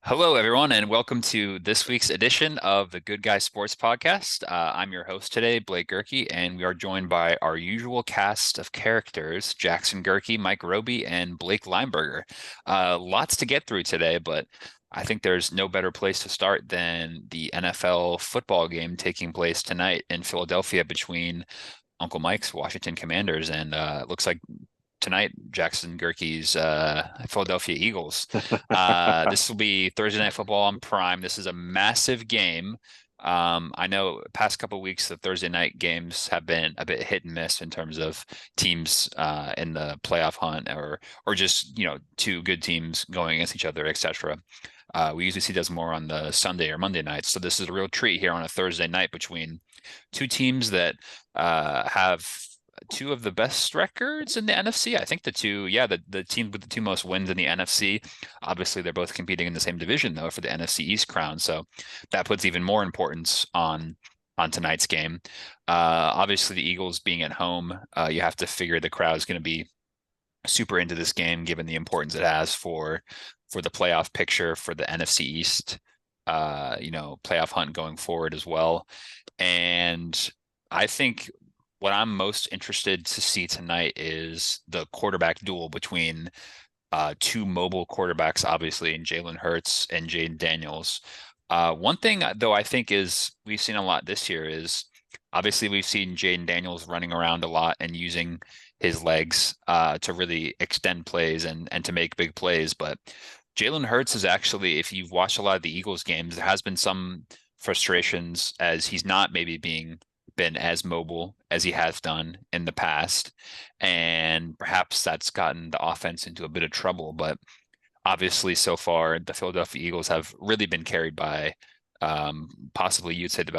Hello, everyone, and welcome to this week's edition of the Good Guy Sports Podcast. I'm your host today, Blake Gerke, and we are joined by our usual cast of characters, Jackson Gerke, Mike Roby, and Blake Lineberger. Lots to get through today, but I think there's no better place to start than the NFL football game taking place tonight in Philadelphia between Uncle Mike's Washington Commanders, and it looks like tonight, Jackson Gerke's Philadelphia Eagles. This will be Thursday Night Football on Prime. This is a massive game. I know past couple of weeks the Thursday night games have been a bit hit and miss in terms of teams in the playoff hunt or just two good teams going against each other, etc. We usually see those more on the Sunday or Monday nights. So this is a real treat here on a Thursday night between two teams that have two of the best records in the NFC. I think the team with the two most wins in the NFC. Obviously, they're both competing in the same division though for the NFC East crown. So that puts even more importance on tonight's game. Obviously, the Eagles being at home, you have to figure the crowd is going to be super into this game given the importance it has for the playoff picture for the NFC East. Playoff hunt going forward as well. And I think what I'm most interested to see tonight is the quarterback duel between two mobile quarterbacks, obviously, in Jalen Hurts and Jaden Daniels. One thing, though, I think is we've seen a lot this year is obviously we've seen Jaden Daniels running around a lot and using his legs to really extend plays and to make big plays. But Jalen Hurts is actually, if you've watched a lot of the Eagles games, there has been some frustrations as he's not maybe been as mobile as he has done in the past. And perhaps that's gotten the offense into a bit of trouble. But obviously, so far, the Philadelphia Eagles have really been carried by possibly you'd say the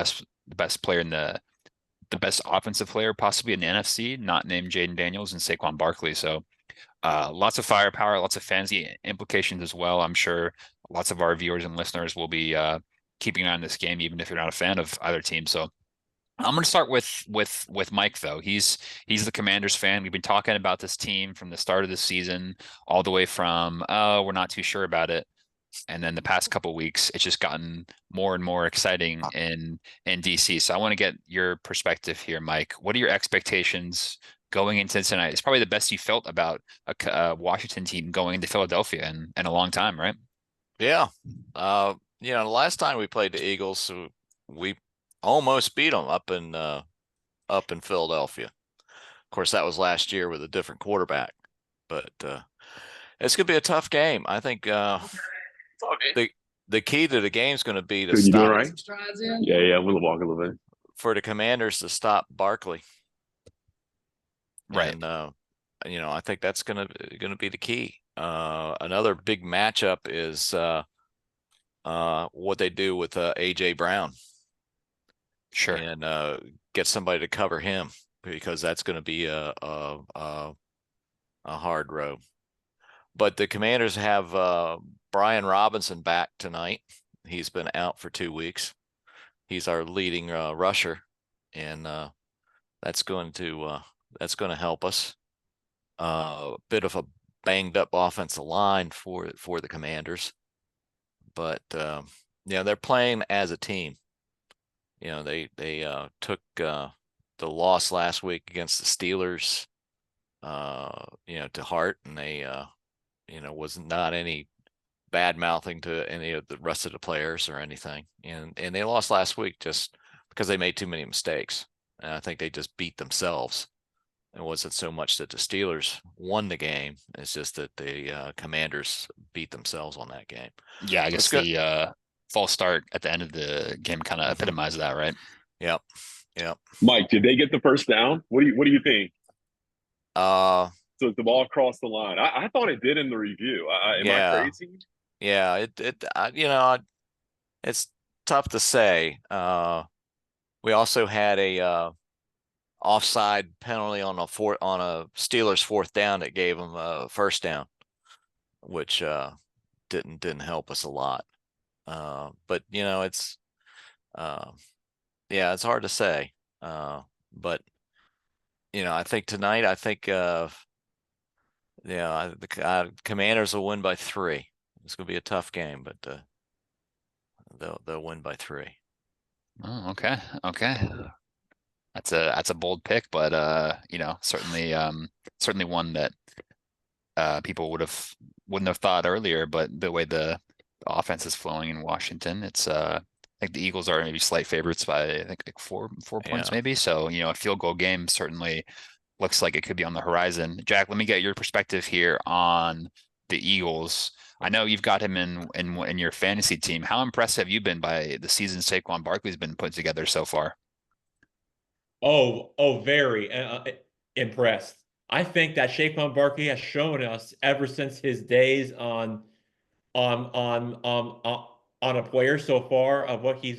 best player in the best offensive player possibly in the NFC, not named Jaden Daniels and Saquon Barkley. So lots of firepower, lots of fantasy implications as well. I'm sure lots of our viewers and listeners will be keeping an eye on this game, even if you're not a fan of either team. So I'm going to start with Mike though. He's the Commanders fan. We've been talking about this team from the start of the season all the way from we're not too sure about it, and then the past couple of weeks it's just gotten more and more exciting in DC. So I want to get your perspective here, Mike. What are your expectations going into tonight? It's probably the best you felt about a Washington team going into Philadelphia in a long time, right? Yeah. The last time we played the Eagles, we almost beat them up in Philadelphia. Of course, that was last year with a different quarterback, but it's gonna be a tough game. I think the key to the game is going to be to You doing stop all right? Yeah, we'll walk a little bit. for the Commanders to stop Barkley, Right. and I think that's gonna be the key. Another big matchup is what they do with AJ Brown. Sure. And get somebody to cover him because that's going to be a hard road. But the Commanders have Brian Robinson back tonight. He's been out for 2 weeks. He's our leading rusher, and that's going to help us. A bit of a banged up offensive line for the Commanders, but they're playing as a team. They took the loss last week against the Steelers, to heart, and they, was not any bad mouthing to any of the rest of the players or anything. And they lost last week just because they made too many mistakes. And I think they just beat themselves. It wasn't so much that the Steelers won the game. It's just that the Commanders beat themselves on that game. Yeah, I But it's guess good. the false start at the end of the game kind of epitomized that, right? Yep. Yep. Mike, did they get the first down? What do you think? Uh, So the ball crossed the line. I thought it did in the review. Am I yeah. crazy? Yeah. It's tough to say. We also had a offside penalty on a Steelers fourth down that gave them a first down, which didn't help us a lot. But it's it's hard to say. But I think tonight, the Commanders will win by 3. It's going to be a tough game, but they'll win by 3. Oh, okay. Okay. That's a bold pick, but certainly one that people wouldn't have thought earlier, but the way the offense is flowing in Washington, it's I think the Eagles are maybe slight favorites by I think like four points Yeah. maybe. So, a field goal game certainly looks like it could be on the horizon. Jack, let me get your perspective here on the Eagles. I know you've got him in your fantasy team. How impressed have you been by the season Saquon Barkley's been put together so far? Very impressed. I think that Saquon Barkley has shown us ever since his days on a player so far of what he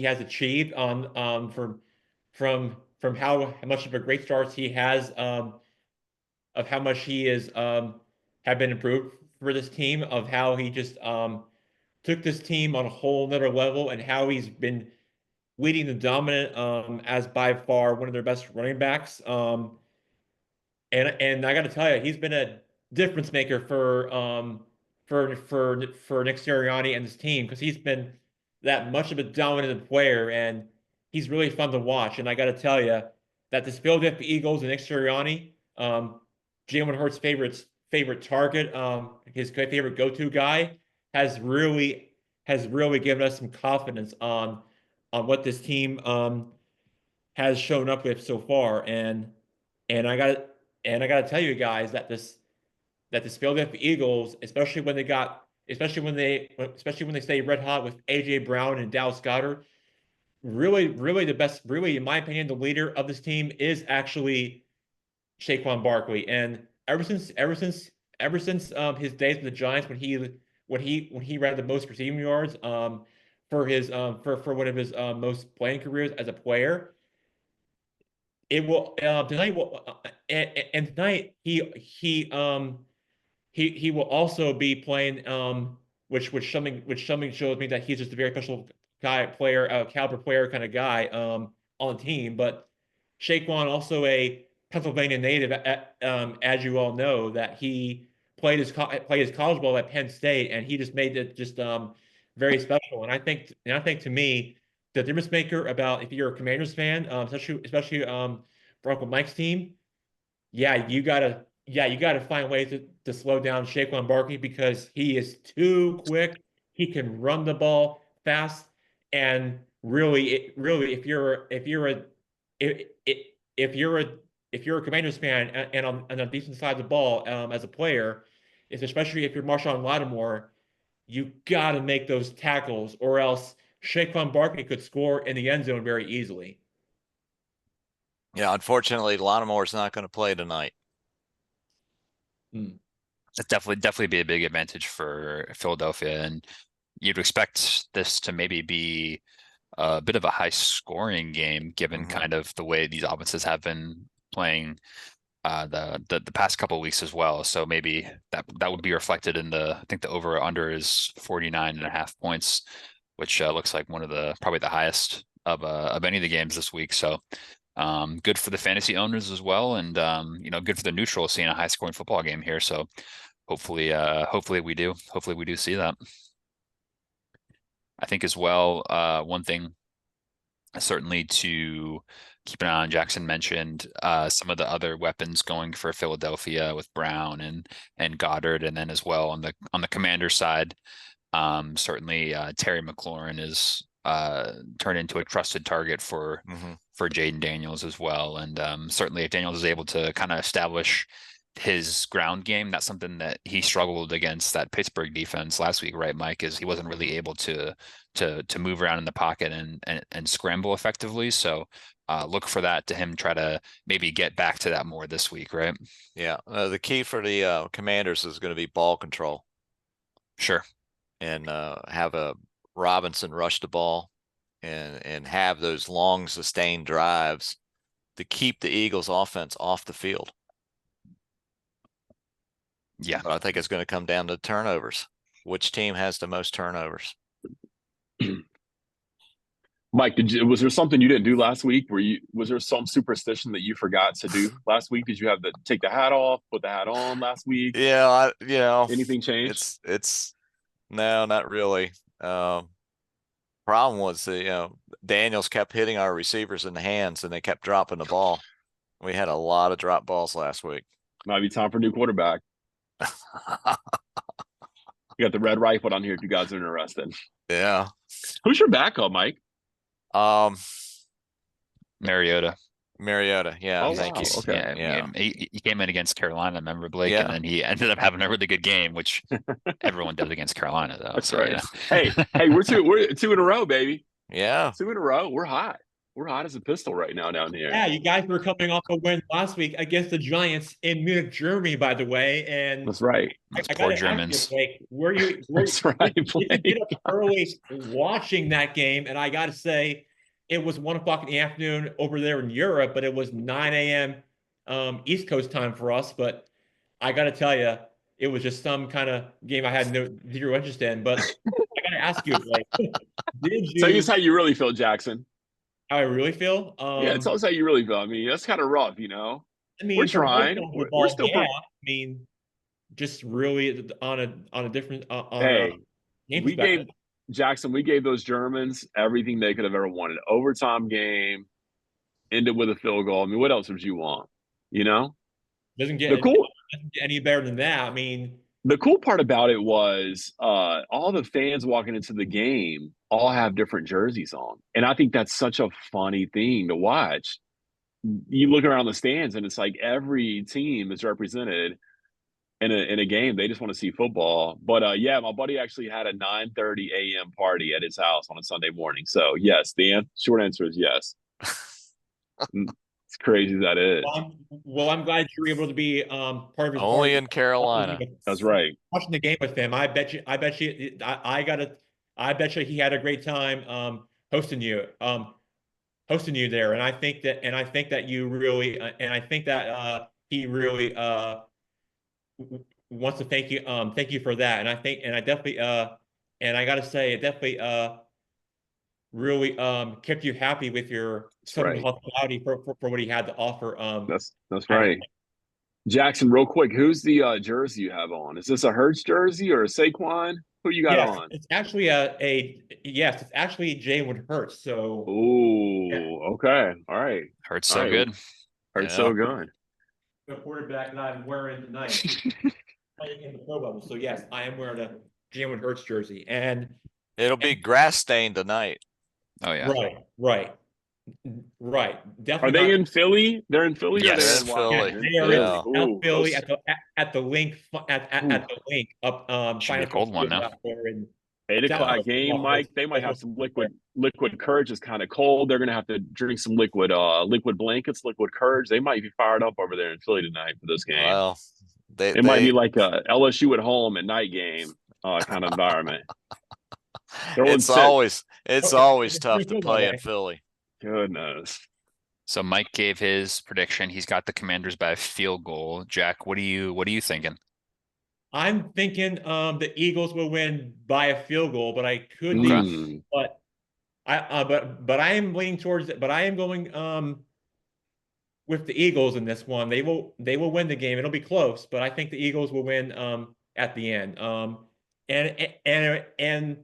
has achieved on from how much of a great start he has of how much he is have been improved for this team of how he just took this team on a whole nother level and how he's been leading the dominant as by far one of their best running backs. And I got to tell you, he's been a difference maker for Nick Sirianni and his team because he's been that much of a dominant player, and he's really fun to watch. And I got to tell you that this Philadelphia Eagles and Nick Sirianni, Jalen Hurts' favorite target, his favorite go-to guy, has really given us some confidence on what this team has shown up with so far. And I got to tell you guys that this Philadelphia Eagles, especially when they stay red hot with AJ Brown and Dallas Goedert, really the best, really in my opinion, the leader of this team is actually Saquon Barkley. And ever since his days with the Giants when he ran the most receiving yards for one of his most playing careers as a player, it will tonight will and tonight he will also be playing which something shows me that he's just a very special player, caliber player kind of guy on the team. But Shaquan also a Pennsylvania native, as you all know, that he played his college ball at Penn State, and he just made it just very special. And I think to me, the difference maker about if you're a Commanders fan, especially for Uncle Mike's team, you gotta find ways to slow down Saquon Barkley because he is too quick. He can run the ball fast, and really, if, if you're a if you're a Commanders fan and on a decent side of the ball as a player, especially if you're Marshawn Lattimore, you gotta make those tackles, or else Saquon Barkley could score in the end zone very easily. Yeah, unfortunately, Lattimore's not going to play tonight. Hmm. That's definitely be a big advantage for Philadelphia, and you'd expect this to maybe be a bit of a high scoring game given kind of the way these offenses have been playing the past couple of weeks as well. So maybe that would be reflected in I think the over under is 49.5 points, which looks like one of probably the highest of any of the games this week. So good for the fantasy owners as well, and good for the neutral seeing a high scoring football game here. So hopefully we do see that. I think as well, one thing certainly to keep an eye on. Jackson mentioned some of the other weapons going for Philadelphia with Brown and Goddard, and then as well on the Commander side, certainly Terry McLaurin is turned into a trusted target for Jaden Daniels as well, and certainly if Daniels is able to kind of establish his ground game, that's something that he struggled against that Pittsburgh defense last week, right, Mike? Is he wasn't really able to move around in the pocket and scramble effectively. So look for that to him try to maybe get back to that more this week, right? Yeah, the key for the Commanders is going to be ball control. Sure. And have a Robinson rush the ball and have those long sustained drives to keep the Eagles offense off the field. Yeah. But I think it's going to come down to turnovers. Which team has the most turnovers? Mike, was there something you didn't do last week? Was there some superstition that you forgot to do last week? Did you have to take the hat off, put the hat on last week? Yeah, Anything changed? It's no, not really. Problem was Daniels kept hitting our receivers in the hands, and they kept dropping the ball. We had a lot of drop balls last week. Might be time for a new quarterback. You got the red rifle on here if you guys are interested. Yeah. Who's your backup, Mike? Mariota. Yeah. Oh, Thank wow. you. Okay. Yeah. He came in against Carolina, remember, Blake? Yeah. And then he ended up having a really good game, which everyone does against Carolina, though. That's So, right. yeah. Hey, we're two in a row, baby. Yeah. 2 in a row. We're hot. We're hot as a pistol right now down here. Yeah, you guys were coming off a win last week against the Giants in Munich, Germany, by the way. And That's right. Those I poor got to ask you, Germans. Blake, were That's right, did you Blake. get up early watching that game? And I got to say, it was 1 o'clock in the afternoon over there in Europe, but it was 9 a.m. East Coast time for us. But I got to tell you, it was just some kind of game I had zero interest in. But I got to ask you, Blake, did Tell you? us how you really feel, Jackson. How I really feel? Yeah, tell us how you really feel. I mean, that's kind of rough, I mean, We're from both trying. sides of the We're ball, still. yeah. I mean, just really on a different on a Hey, game we gave perspective. Jackson. We gave those Germans everything they could have ever wanted. Overtime game, ended with a field goal. I mean, what else would you want? You know, Doesn't get the cool any better than that. I mean, the cool part about it was all the fans walking into the game all have different jerseys on, and I think that's such a funny thing to watch. You look around the stands, and it's like every team is represented in a game. They just want to see football. But yeah, my buddy actually had a 9:30 a.m. party at his house on a Sunday morning. So yes, the short answer is yes. It's crazy that is. I'm glad you were able to be part of his Only party. in Carolina. That's right. Watching the game with him, I bet you, I bet you he had a great time hosting you there, and I think that you really, and I think that he really wants to thank you for that, and I definitely and I gotta say, it definitely really kept you happy with your That's Southern right. hospitality for what he had to offer. That's right. Jackson, real quick, who's the jersey you have on? Is this a Hurts jersey or a Saquon? Who you got Yes, on? it's actually it's actually Jalen Hurts. So yeah, Oh, okay. All right. Hurts All so right. good. Hurts Yeah. so good. the quarterback that I'm wearing tonight playing in the pro level. So yes, I am wearing a Jalen Hurts jersey, and It'll be grass stained tonight. Oh, yeah. right, Are definitely they not. in Philly? They're in Philly or Yes. they're in They're in Philly. Washington? They are in Yeah. South Philly Those, at the link at the link up Should be a Financial cold one Field now. out there in 8 o'clock South game, Mike. They might have some Philly. liquid courage is kind of cold. They're gonna have to drink some liquid blankets, liquid courage. They might be fired up over there in Philly tonight for this game. Well, It might be like a LSU at home at night game kind of environment. it's always tough to play in Philly. Goodness. So Mike gave his prediction. He's got the Commanders by a field goal. Jack, what are you thinking? I'm thinking the Eagles will win by a field goal, but I could be, but I am leaning towards it, but I am going with the Eagles in this one. They will win the game. It'll be close, but I think the Eagles will win at the end. And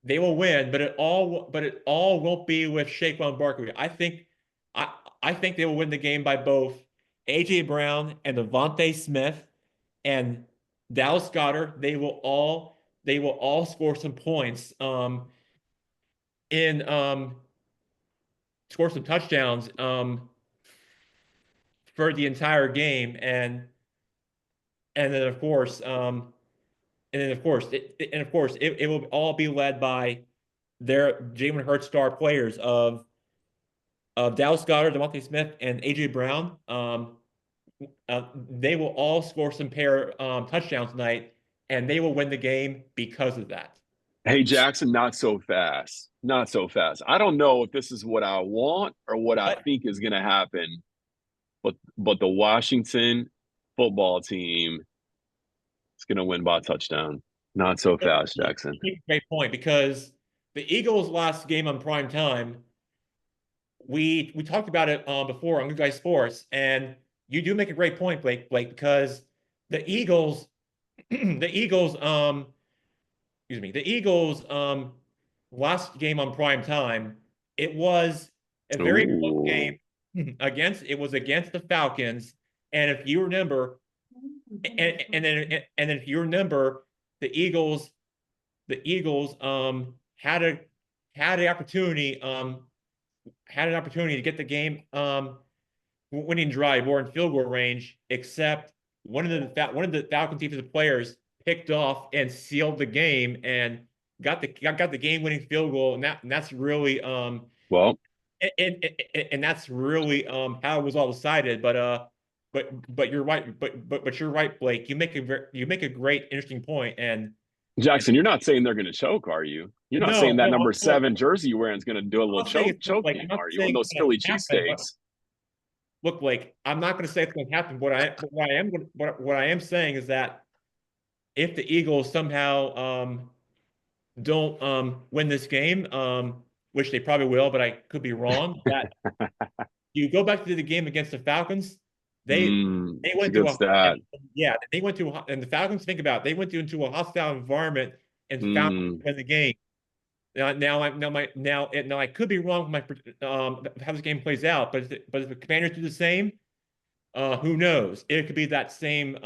they will win, but it all won't be with Saquon Barkley. I think they will win the game by both AJ Brown and Devontae Smith and Dallas Goedert. They will all score some points in score some touchdowns for the entire game, and then of course it will all be led by their Jalen Hurts star players of Dallas Goedert, Devontae Smith, and AJ Brown. They will all score some pair touchdowns tonight, and they will win the game because of that. Hey, Jackson, not so fast. Not so fast. I don't know if this is what I want or what I think is going to happen, but the Washington football team is going to win by a touchdown. Not so fast, Jackson. Great point, because the Eagles' last game on prime time, we talked about it before on Good Guy Sports, and you do make a great point, Blake, because the Eagles, the Eagles excuse me, the Eagles last game on prime time, it was a very close Ooh. game it was against the Falcons. And if you remember, and then if you remember, the Eagles the Eagles had an opportunity to get the game winning drive or in field goal range, except one of the Falcons defensive players picked off and sealed the game and got the game winning field goal, and that's really Well, and that's really how it was all decided. But you're right. But you're right, Blake. You make a great interesting point. And Jackson, you're not saying they're going to choke, are you? You're not saying no, that no, number look, 7 jersey you're wearing is going to do a I'm little not saying choking, I'm not are you? On saying those it's going Philly to happen, but cheesesteaks. look, Blake, I'm not going to say it's going to happen. What I am saying is that if the Eagles somehow don't win this game, which they probably will, but I could be wrong, that you go back to the game against the Falcons, they It's a went to good stat. and the Falcons, think about it, they went into a hostile environment and found Mm. win the game. Now I could be wrong with my how this game plays out, but if the Commanders do the same, who knows? It could be that same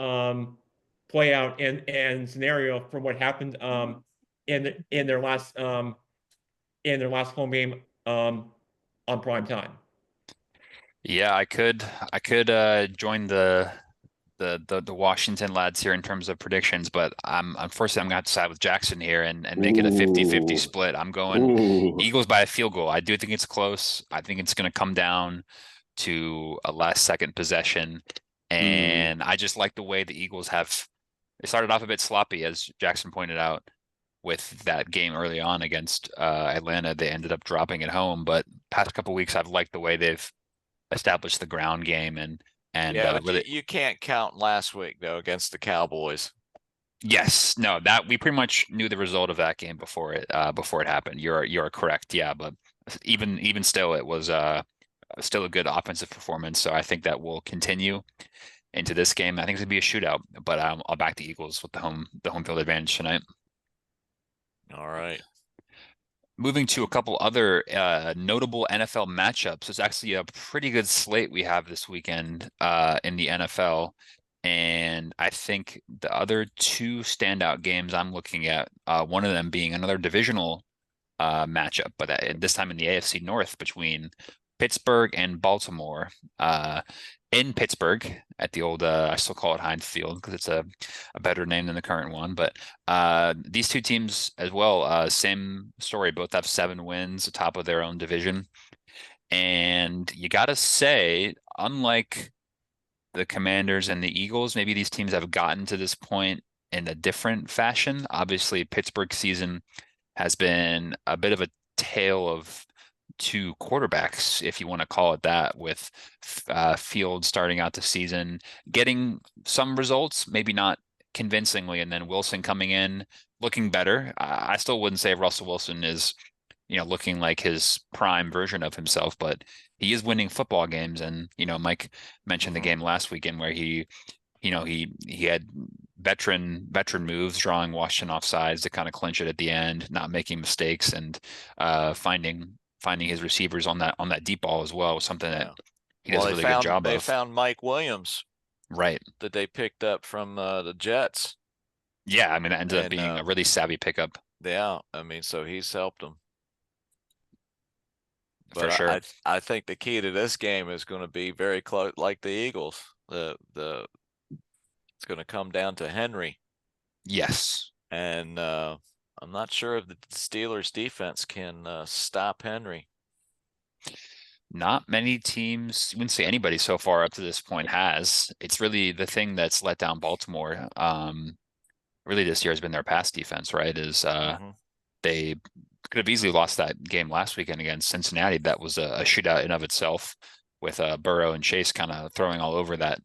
play out and scenario from what happened in their last home game on prime time. Yeah, I could join the Washington lads here in terms of predictions, but unfortunately I'm gonna have to side with Jackson here and make it a 50-50 Ooh. split. I'm going Ooh. Eagles by a field goal. I do think it's close. I think it's gonna come down to a last second possession. Mm. And I just like the way the Eagles have they started off a bit sloppy, as Jackson pointed out, with that game early on against Atlanta. They ended up dropping at home, but past couple weeks I've liked the way they've established the ground game and Yeah, but really you can't count last week though against the Cowboys. yes, no, that we pretty much knew the result of that game before it happened. You're correct. Yeah, but even still it was still a good offensive performance. So I think that will continue into this game. I think it's gonna be a shootout, but I'll back the Eagles with the home field advantage tonight. All right. Moving to a couple other notable NFL matchups, it's actually a pretty good slate we have this weekend in the NFL. And I think the other two standout games I'm looking at, one of them being another divisional matchup, but this time in the AFC North between Pittsburgh and Baltimore. In Pittsburgh at the old, I still call it Heinz Field because it's a better name than the current one. But these two teams as well, same story. Both have 7 wins, atop of their own division. And you got to say, unlike the Commanders and the Eagles, maybe these teams have gotten to this point in a different fashion. Obviously, Pittsburgh's season has been a bit of a tale of 2 quarterbacks, if you want to call it that, with Field starting out the season, getting some results, maybe not convincingly, and then Wilson coming in looking better. I still wouldn't say Russell Wilson is, looking like his prime version of himself, but he is winning football games. And, Mike mentioned the game last weekend where he had veteran moves, drawing Washington off sides to kind of clinch it at the end, not making mistakes, and finding his receivers on that deep ball as well was something that he does a really good job they of. found Mike Williams, Right. that they picked up from the Jets. Yeah, I mean that ended up being a really savvy pickup. Yeah, I mean, so he's helped them. For But sure. I think the key to this game is going to be very close, like the Eagles. It's going to come down to Henry. Yes. And I'm not sure if the Steelers defense can stop Henry. Not many teams, you wouldn't say anybody so far up to this point has. It's really the thing that's let down Baltimore. Really this year has been their pass defense, right? They could have easily lost that game last weekend against Cincinnati. That was a shootout in of itself, with Burrow and Chase kind of throwing all over that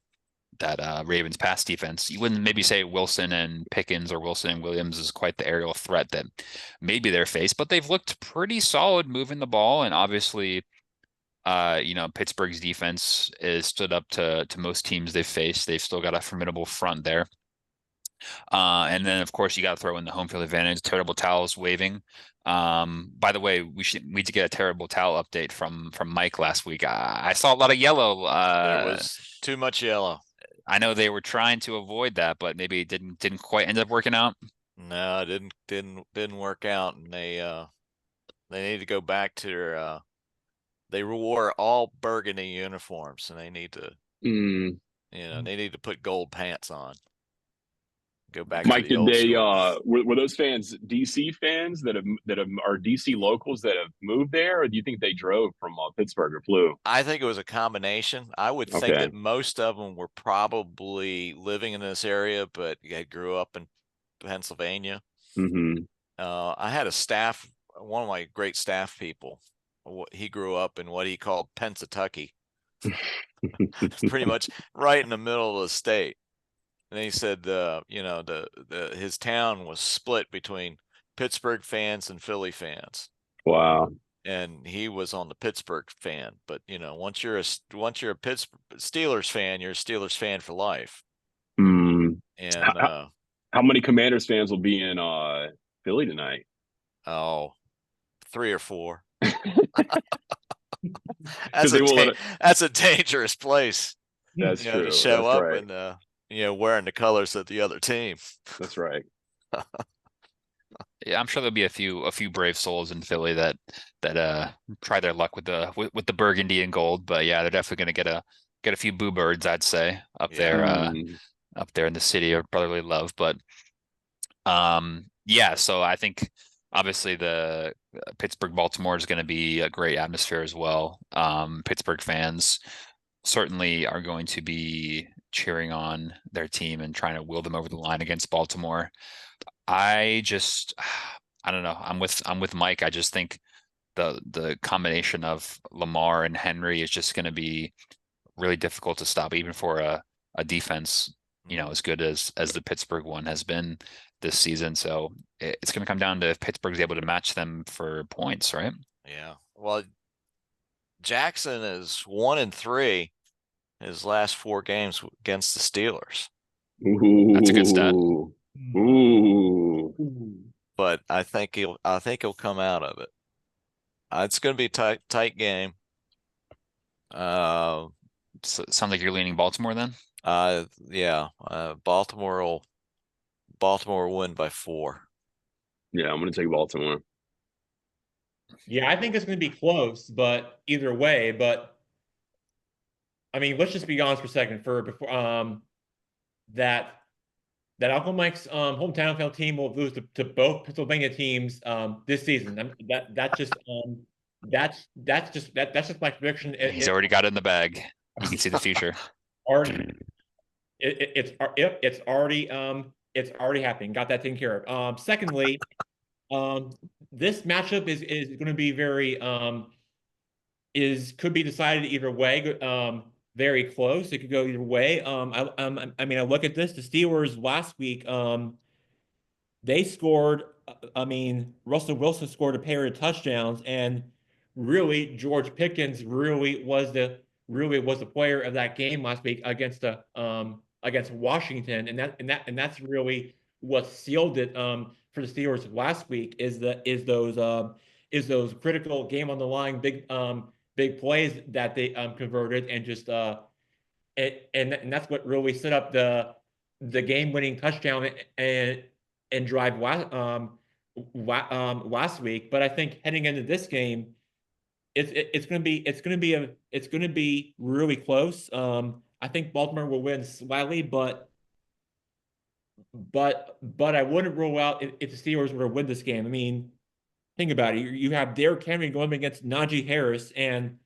Ravens pass defense. You wouldn't maybe say Wilson and Pickens or Wilson and Williams is quite the aerial threat that maybe they're faced, but they've looked pretty solid moving the ball. And obviously, Pittsburgh's defense is stood up to most teams they've faced. They've still got a formidable front there. And then of course you got to throw in the home field advantage. Terrible towels waving. By the way, we need to get a terrible towel update from Mike last week. I saw a lot of yellow. There was too much yellow. I know they were trying to avoid that, but maybe it didn't quite end up working out. No, it didn't work out, and they need to go back to their they wore all burgundy uniforms, and they need to they need to put gold pants on. Go back to Mike, the did old they school. were those fans DC fans that are DC locals that have moved there, or do you think they drove from Pittsburgh or flew? I think it was a combination. I would think Okay. that most of them were probably living in this area, but they grew up in Pennsylvania. Mm-hmm. I had one of my great staff people. He grew up in what he called Pennsatucky, pretty much right in the middle of the state. And he said, his town was split between Pittsburgh fans and Philly fans. Wow. And he was on the Pittsburgh fan. But once you're a Pittsburgh Steelers fan, you're a Steelers fan for life. Mm. And how many Commanders fans will be in Philly tonight? 3 or 4. That's That's a dangerous place. That's true. To show That's up right. and wearing the colors of the other team. That's right. Yeah, I'm sure there'll be a few brave souls in Philly that try their luck with the burgundy and gold. But yeah, they're definitely going to get a few boo birds, I'd say, up there in the city of brotherly love. But yeah, so I think obviously the Pittsburgh Baltimore is going to be a great atmosphere as well. Pittsburgh fans certainly are going to be cheering on their team and trying to will them over the line against Baltimore. I don't know. I'm with Mike. I just think the combination of Lamar and Henry is just going to be really difficult to stop, even for a defense, as good as the Pittsburgh one has been this season. So it's going to come down to if Pittsburgh's able to match them for points, right? Yeah. Well, Jackson is 1-3 his last 4 games against the Steelers. Ooh. That's a good stat. Ooh. But I think he'll come out of it. It's going to be a tight game. So it sounds like you're leaning Baltimore then? Yeah. Baltimore will win by 4. Yeah, I'm going to take Baltimore. Yeah, I think it's going to be close, but either way. But I mean, let's just be honest for a second. Before that Uncle Mike's hometown field team will lose to both Pennsylvania teams this season. That's just my prediction. He's already got it in the bag. You can see the future. It's already happening. Got that taken care of. Secondly, this matchup is going to be could be decided either way. Very close. It could go either way. I mean, I look at this. The Steelers last week, they scored. I mean, Russell Wilson scored a pair of touchdowns, and really, George Pickens really was the player of that game last week against Washington, and that's really what sealed it for the Steelers last week is those critical game on the line big plays that they converted and just and that's what really set up the game-winning touchdown and drive last week. But I think heading into this game, it's going to be really close. I think Baltimore will win slightly, but I wouldn't rule out if the Steelers were to win this game. I mean, think about it. You have Derrick Henry going against Najee Harris and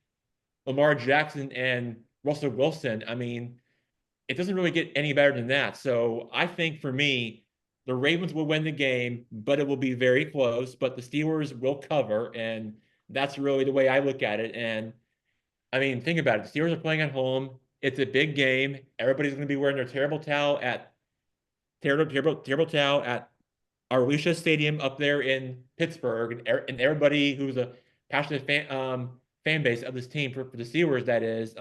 Lamar Jackson and Russell Wilson. I mean, it doesn't really get any better than that. So I think for me, the Ravens will win the game, but it will be very close. But the Steelers will cover, and that's really the way I look at it. And I mean, think about it. The Steelers are playing at home. It's a big game. Everybody's going to be wearing their terrible towel at Arusha Stadium up there in Pittsburgh, and everybody who's a passionate fan base of this team for the Steelers, that is,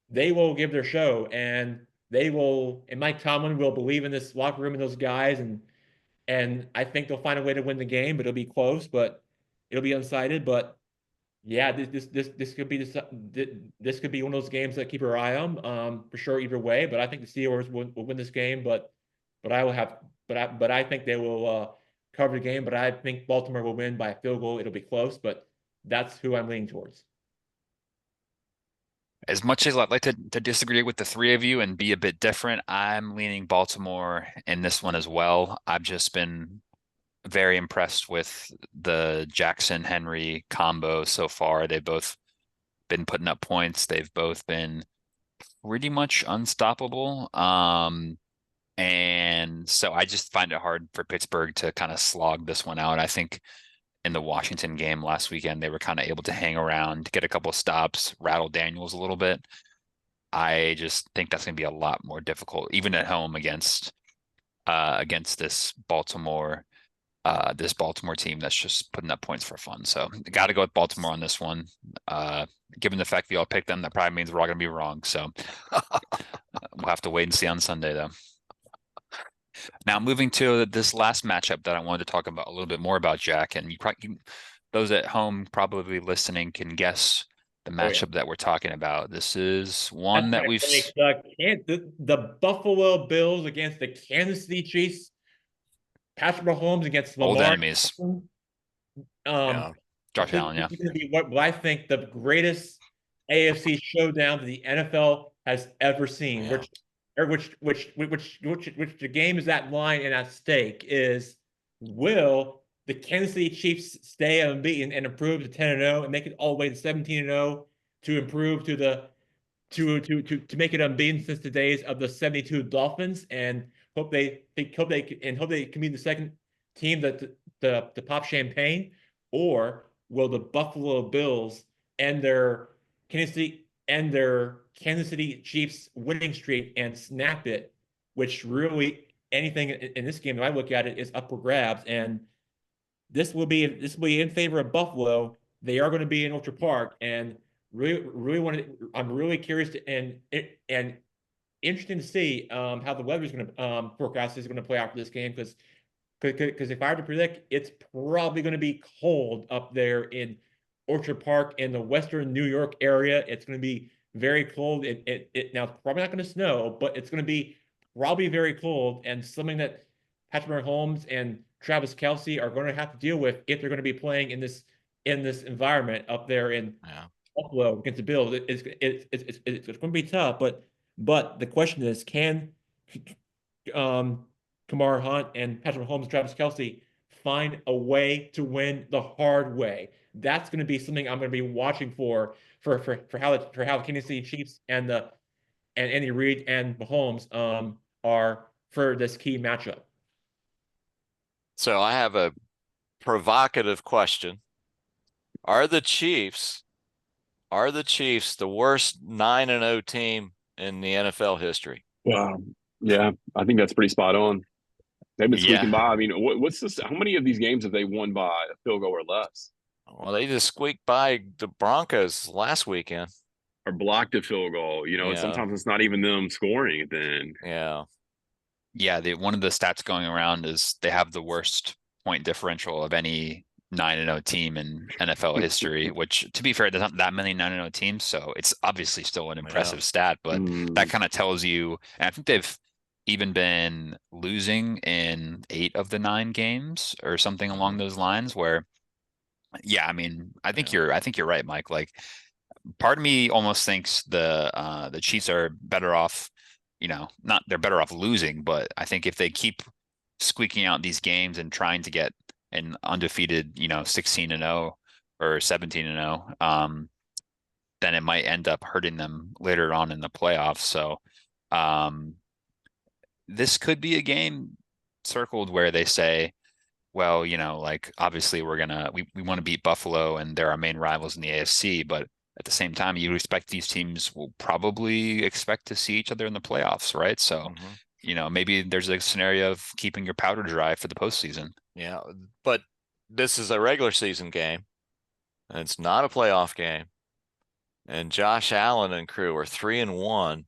they will give their show. And they will, and Mike Tomlin will believe in this locker room and those guys, and I think they'll find a way to win the game, but it'll be close, but it'll be undecided. But yeah, this could be this could be one of those games that keep our eye on, for sure either way. But I think the Steelers will win this game, but I will have but I think they will cover the game. But I think Baltimore will win by a field goal. It'll be close, but that's who I'm leaning towards. As much as I'd like to disagree with the three of you and be a bit different, I'm leaning Baltimore in this one as well. I've just been very impressed with the Jackson Henry combo so far. They've both been putting up points. They've both been pretty much unstoppable. And so I just find it hard for Pittsburgh to kind of slog this one out. I think in the Washington game last weekend, they were kind of able to hang around, get a couple of stops, rattle Daniels a little bit. I just think that's going to be a lot more difficult, even at home against this Baltimore team that's just putting up points for fun. So got to go with Baltimore on this one. Given the fact we all picked them, that probably means we're all going to be wrong. So we'll have to wait and see on Sunday, though. Now, moving to this last matchup that I wanted to talk about a little bit more about, Jack, and those at home probably listening can guess the matchup that we're talking about. This is one that we've the Buffalo Bills against the Kansas City Chiefs. Patrick Mahomes against old Lamar. enemies. Yeah. Josh Allen, yeah. It's going to be what I think the greatest AFC showdown that the NFL has ever seen. Yeah. Which the game is at line and at stake is, will the Kansas City Chiefs stay unbeaten and improve to 10-0 and make it all the way to 17-0 to improve to the to make it unbeaten since the days of the 72 Dolphins, and hope they can be the second team to pop champagne? Or will the Buffalo Bills end their Kansas City Chiefs winning streak and snap it, which really anything in this game that I look at it is up for grabs, and this will be in favor of Buffalo. They are going to be in Orchard Park, and I'm really curious and interesting to see how the weather is going to forecast is going to play out for this game, because if I have to predict, it's probably going to be cold up there in Orchard Park in the western New York area. It's going to be very cold. Now it's probably not going to snow, but it's going to be probably very cold, and something that Patrick Mahomes and Travis Kelce are going to have to deal with if they're going to be playing in this environment up there in Buffalo against the Bills. It's going to be tough, but the question is, can Kamar Hunt and Patrick Mahomes, Travis Kelce find a way to win the hard way? That's going to be something I'm going to be watching for how the Kansas City Chiefs and Andy Reid and Mahomes are for this key matchup. So I have a provocative question. Are the Chiefs the worst 9-0 team in the NFL history? Wow. Yeah, I think that's pretty spot on. They've been squeaking by. I mean, what's this? How many of these games have they won by a field goal or less? Well, they just squeaked by the Broncos last weekend. Or blocked a field goal. Sometimes it's not even them scoring at the end. Yeah. Yeah, one of the stats going around is they have the worst point differential of any 9-0 team in NFL history, which, to be fair, there's not that many 9-0 teams, so it's obviously still an impressive stat, but that kind of tells you, and I think they've even been losing in 8 of the 9 games or something along those lines, where, yeah, I mean, I think you're right, Mike. Like, part of me almost thinks the Chiefs are better off, not they're better off losing, but I think if they keep squeaking out these games and trying to get an undefeated, 16-0 or 17-0, then it might end up hurting them later on in the playoffs. So this could be a game circled where they say, well, like, obviously we want to beat Buffalo and they're our main rivals in the AFC, but at the same time, you expect these teams will probably expect to see each other in the playoffs, right? So, maybe there's a scenario of keeping your powder dry for the postseason. Yeah, but this is a regular season game, and it's not a playoff game. And Josh Allen and crew are 3-1.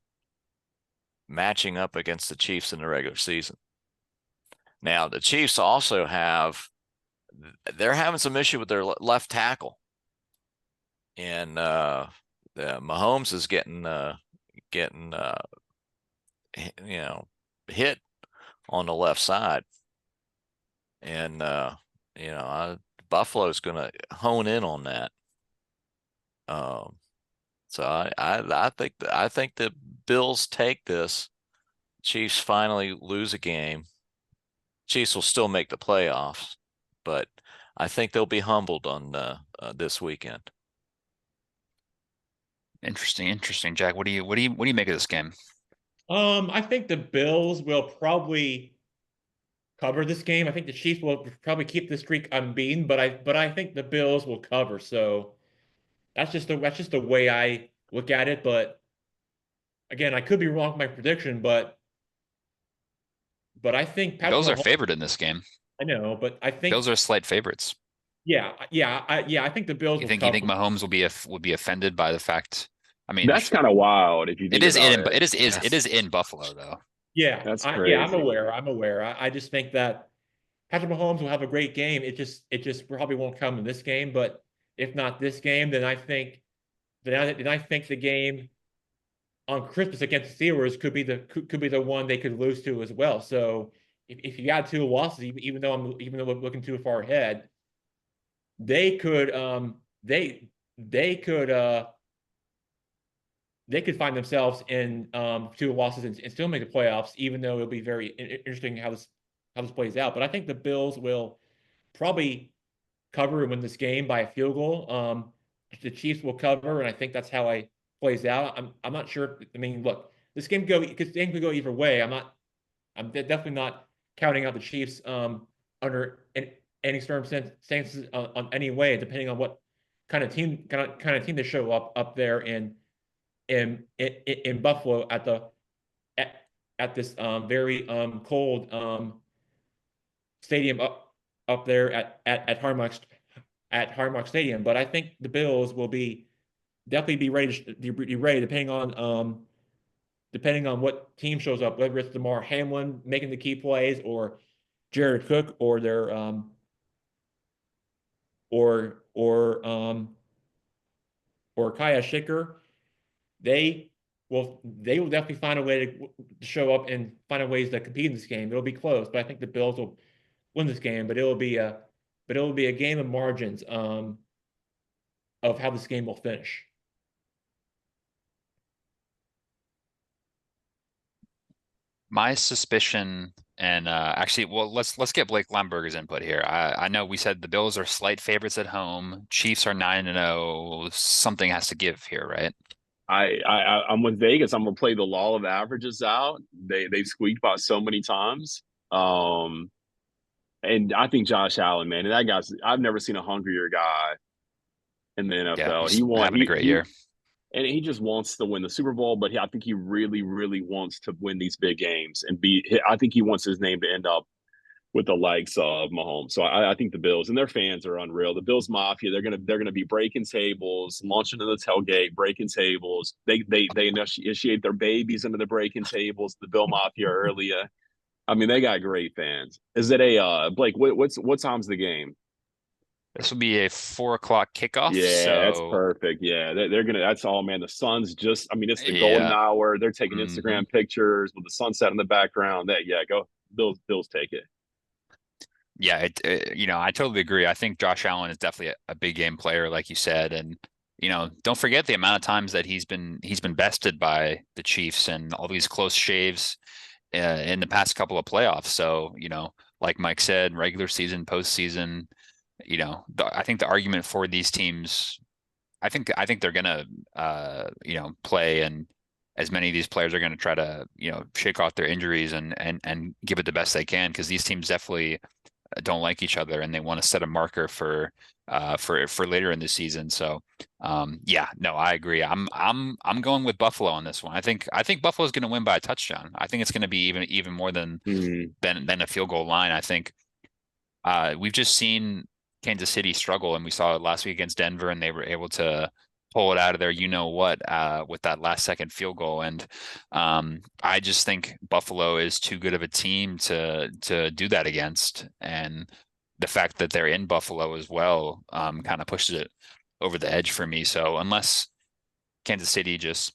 matching up against the Chiefs in the regular season. Now, the Chiefs also they're having some issue with their left tackle. And Mahomes is getting hit on the left side. And Buffalo's going to hone in on that. So I think the Bills take this. Chiefs finally lose a game. Chiefs will still make the playoffs, but I think they'll be humbled on this weekend. Interesting. Jack, what do you make of this game? I think the Bills will probably cover this game. I think the Chiefs will probably keep the streak unbeaten, but I think the Bills will cover. So that's just the way I look at it. But again, I could be wrong with my prediction, but I think Patrick Bills are Mahomes, favored in this game. I know, but I think Bills are slight favorites. I think the Bills You will think cover. Mahomes would be offended by the fact? I mean, That's kind of wild if you think about it. It is in Buffalo though. Yeah, That's I'm crazy. aware. I just think that Patrick Mahomes will have a great game. It just probably won't come in this game, but if not this game, then I think the game on Christmas against the Steelers could be the one they could lose to as well. So if you got two losses, even though we're looking too far ahead, they could they could they could find themselves in two losses and still make the playoffs, even though it'll be very interesting how this plays out. But I think the Bills will probably cover and win this game by a field goal. The Chiefs will cover, and I think that's how it plays out. I'm not sure. I mean, look, this game could go either way. I'm definitely not counting out the Chiefs under any circumstances on any way, depending on what kind of team they show up there in Buffalo at this very cold stadium up there at Hard Rock Stadium. But I think the Bills will definitely be ready depending on what team shows up, whether it's Damar Hamlin making the key plays or Jared Cook or their or Kaya Shicker. They will definitely find a way to show up and find ways to compete in this game. It'll be close, but I think the Bills will win this game. But it'll be a game of margins of how this game will finish. My suspicion, and actually, well, let's get Blake Lemberger's input here. I know we said the Bills are slight favorites at home. Chiefs are 9-0. Something has to give here, right? I'm with Vegas. I'm gonna play the law of averages out. They've squeaked by so many times. And I think Josh Allen, man, and that guy's I've never seen a hungrier guy in the Yeah, NFL. he's having a great year. And he just wants to win the Super Bowl, but I think he really, really wants to win these big games and I think he wants his name to end up with the likes of Mahomes. So I think the Bills and their fans are unreal. The Bills Mafia, they're gonna be breaking tables, launching into the tailgate, breaking tables. They initiate their babies into the breaking tables. The Bill Mafia earlier. I mean, they got great fans. Is it a Blake? What time's the game? This will be a 4 o'clock kickoff. Yeah, that's So perfect. Yeah, they're gonna. That's all, man. The sun's just. I mean, it's the golden yeah. hour. They're taking Mhm. Instagram pictures with the sunset in the background. Go Bills take it. Yeah, I totally agree. I think Josh Allen is definitely a big game player, like you said, and don't forget the amount of times that he's been bested by the Chiefs and all these close shaves in the past couple of playoffs. So, like Mike said, regular season, postseason, I think the argument for these teams, I think they're gonna play, and as many of these players are going to try to shake off their injuries and give it the best they can, because these teams definitely don't like each other and they want to set a marker for later in the season. So no, I agree. I'm going with Buffalo on this one. I think Buffalo's going to win by a touchdown. I think it's going to be even more than a field goal line. I think we've just seen Kansas City struggle, and we saw it last week against Denver, and they were able to pull it out of there, you know what, with that last second field goal. And I just think Buffalo is too good of a team to do that against. And the fact that they're in Buffalo as well kind of pushes it over the edge for me. So unless Kansas City just,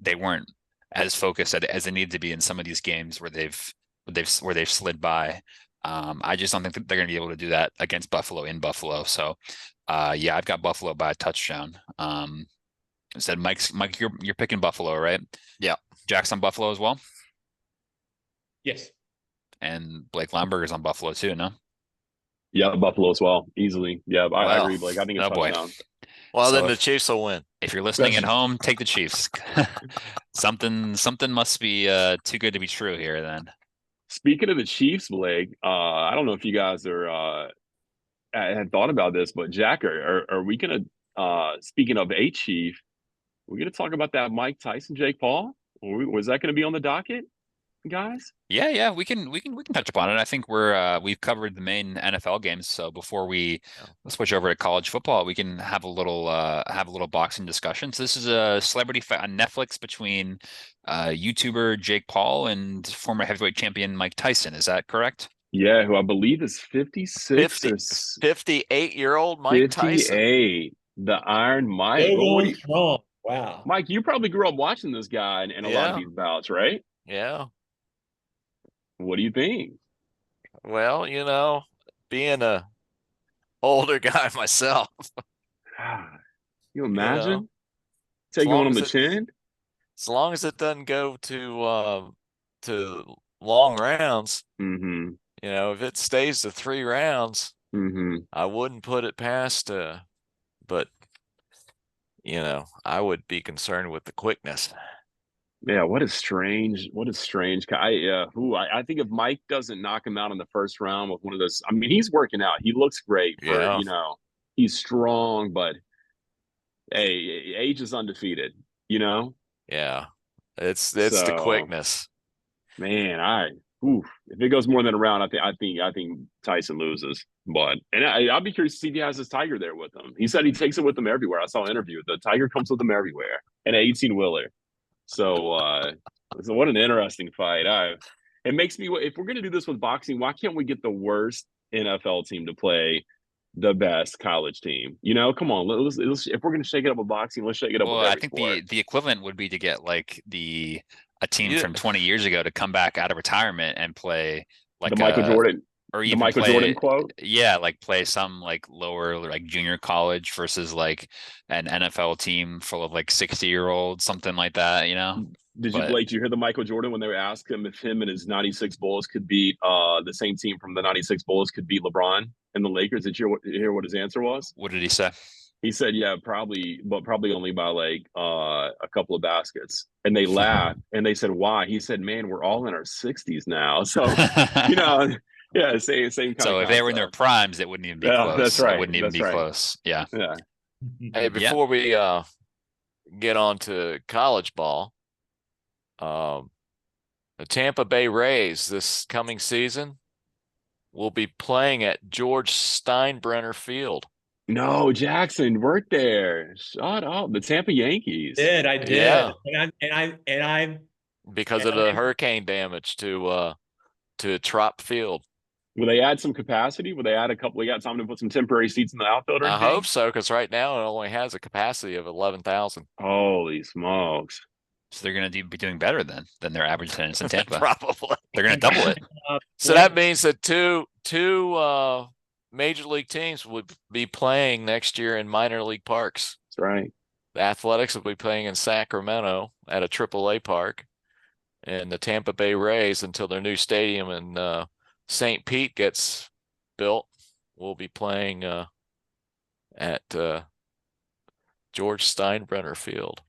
they weren't as focused as they need to be in some of these games where they've slid by. I just don't think that they're going to be able to do that against Buffalo in Buffalo. So, yeah, I've got Buffalo by a touchdown. I said Mike, you're picking Buffalo, right? Yeah. Jack's on Buffalo as well, Yes. and Blake Limburger's on Buffalo too. No. Yeah, Buffalo as well, easily. Yeah, I agree, Blake. I think a Oh boy. touchdown. Well, then So the Chiefs will win. if you're listening at home, take the Chiefs. Something must be too good to be true here then. Speaking of the Chiefs, Blake, I don't know if you guys had thought about this, but Jack, are we gonna speaking of a Chief, we're gonna talk about that Mike Tyson, Jake Paul? Was that gonna be on the docket, guys? Yeah, we can touch upon it. I think we've covered the main NFL games. So before we switch over to college football, we can have a little boxing discussion. So this is a celebrity fight on Netflix between YouTuber Jake Paul and former heavyweight champion Mike Tyson. Is that correct? Yeah, who I believe is 56 or 58-year-old Mike Tyson. 58, the Iron Mike. Still Well, going strong. Wow. Mike, you probably grew up watching this guy in a lot of these bouts, right? Yeah. What do you think? Well, being a older guy myself, You imagine as taking long one on as the it- chin? as long as it doesn't go to long rounds, Mm-hmm. if it stays to 3 rounds, Mm-hmm. I wouldn't put it past but I would be concerned with the quickness. Yeah, what is strange. I think if Mike doesn't knock him out in the first round with one of those, I mean, he's working out. He looks great for, Yeah. he's strong, but hey, age is undefeated, Yeah. It's the So, quickness. Man, if it goes more than a round, I think Tyson loses. But I'll be curious to see if he has his tiger there with him. He said he takes it with him everywhere. I saw an interview. The tiger comes with him everywhere, an 18-wheeler. So what an interesting fight. It makes me, if we're gonna do this with boxing, why can't we get the worst NFL team to play the best college team? Come on, let's if we're gonna shake it up with boxing, let's shake it up with Well, I every think sport. the equivalent would be to get like a team Yeah. from 20 years ago to come back out of retirement and play like The Michael Jordan, or the even Michael play, Jordan quote. yeah, like play some like lower like junior college versus like an NFL team full of like 60-year-olds, something like that, Did you hear the Michael Jordan when they were asked him if him and his 96 Bulls could beat the same team from the 96 Bulls could beat LeBron and the Lakers? Did you hear what his answer was? What did he say? He said, yeah, probably, but probably only by like a couple of baskets. And they laughed and they said, why? He said, man, we're all in our 60s now. So, yeah, same kind So of if they were in their concept. primes, it wouldn't even be Yeah, close. that's right. It wouldn't even That's be right. close. Yeah. Yeah. Hey, before we get on to college ball, the Tampa Bay Rays this coming season will be playing at George Steinbrenner Field. No, Jackson worked there. Shut up. The Tampa Yankees. I did. Yeah. And I'm Because of the hurricane damage to Trop Field. Will they add some capacity? Will they add a couple? They got time to put some temporary seats in the outfield or I anything? hope so, because right now it only has a capacity of 11,000. Holy smokes. So they're going to be doing better than their average attendance in Tampa. Probably. They're going to double it. So that means that two major league teams would be playing next year in minor league parks. That's right. The Athletics will be playing in Sacramento at a AAA park, and the Tampa Bay Rays, until their new stadium in St. Pete gets built, will be playing at George Steinbrenner Field.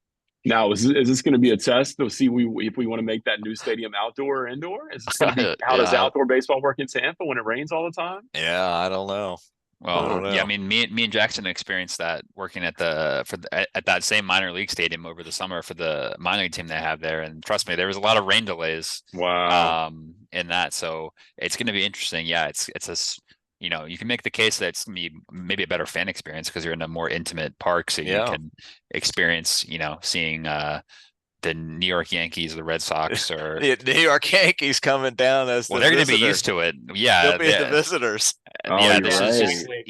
Now, is this going to be a test to see if we want to make that new stadium outdoor or indoor? Is this going to be how does outdoor baseball work in Tampa when it rains all the time? Yeah, I don't know. Well, yeah, I mean, me and Jackson experienced that working at at that same minor league stadium over the summer for the minor league team they have there, and trust me, there was a lot of rain delays. Wow. In that, so it's going to be interesting. Yeah, it's you can make the case that it's maybe a better fan experience because you're in a more intimate park, so you Yeah. can experience, seeing the New York Yankees, the Red Sox, or The New York Yankees coming down as well, the they're going to be visitor. used to it. They'll Yeah, be the visitors. Oh, yeah. you're This is just right.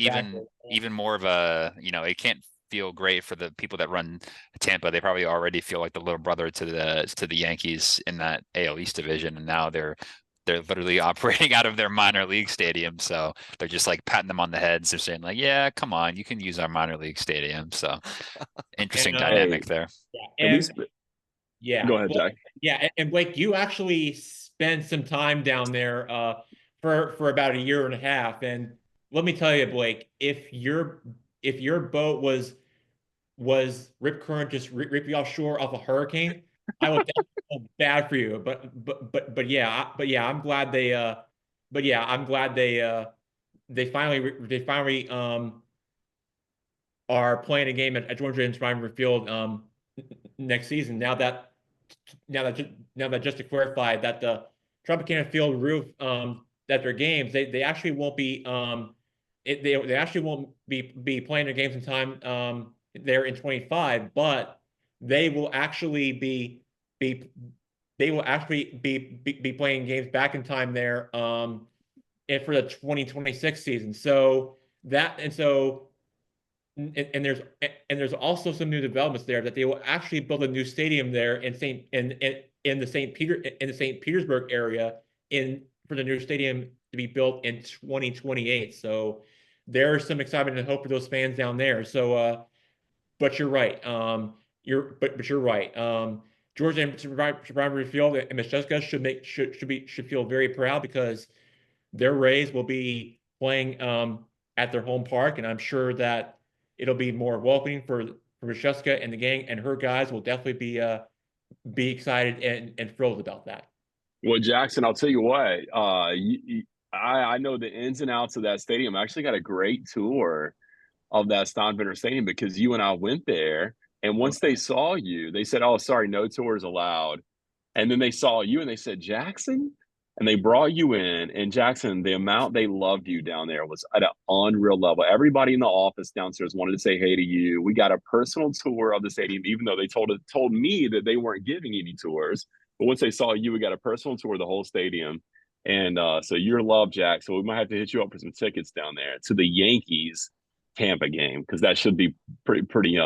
even more of a, it can't feel great for the people that run Tampa. They probably already feel like the little brother to the Yankees in that AL East division, and now they're literally operating out of their minor league stadium. So they're just like patting them on the heads. They're saying like, yeah, come on, you can use our minor league stadium. So interesting And, dynamic Hey, there. yeah, at and least yeah, go ahead, well, Jack. yeah, and Blake, you actually spent some time down there for about a year and a half, and let me tell you, Blake, if your boat was rip current, just rip you offshore off a hurricane, I would definitely feel bad for you. But yeah, I'm glad they finally are playing a game at Georgia Inspired Field next season. Now that just to clarify that the Tropicana Field roof that their games they actually won't be they actually won't be playing their games in time there in 25, but they will actually be they will actually be playing games back in time there and for the 2026 season. So there's also some new developments there that they will actually build a new stadium there in the St. Petersburg area in for the new stadium to be built in 2028. So there's some excitement and hope for those fans down there. But you're right. But you're right. Georgia and Survivor Field and Miss Jessica should feel very proud because their Rays will be playing at their home park, and I'm sure that it'll be more welcoming for Michelska and the gang, and her guys will definitely be excited and thrilled about that. Well, Jackson, I'll tell you what. I know the ins and outs of that stadium. I actually got a great tour of that Steinbrenner Stadium because you and I went there, and once they saw you, they said, "Oh, sorry, no tours allowed." And then they saw you and they said, Jackson? And they brought you in. And Jackson, the amount they loved you down there was at an unreal level. Everybody in the office downstairs wanted to say hey to you. We got a personal tour of the stadium, even though they told me that they weren't giving any tours. But once they saw you, we got a personal tour of the whole stadium. And so you're loved, Jack. So we might have to hit you up for some tickets down there to the Yankees Tampa game because that should be a pretty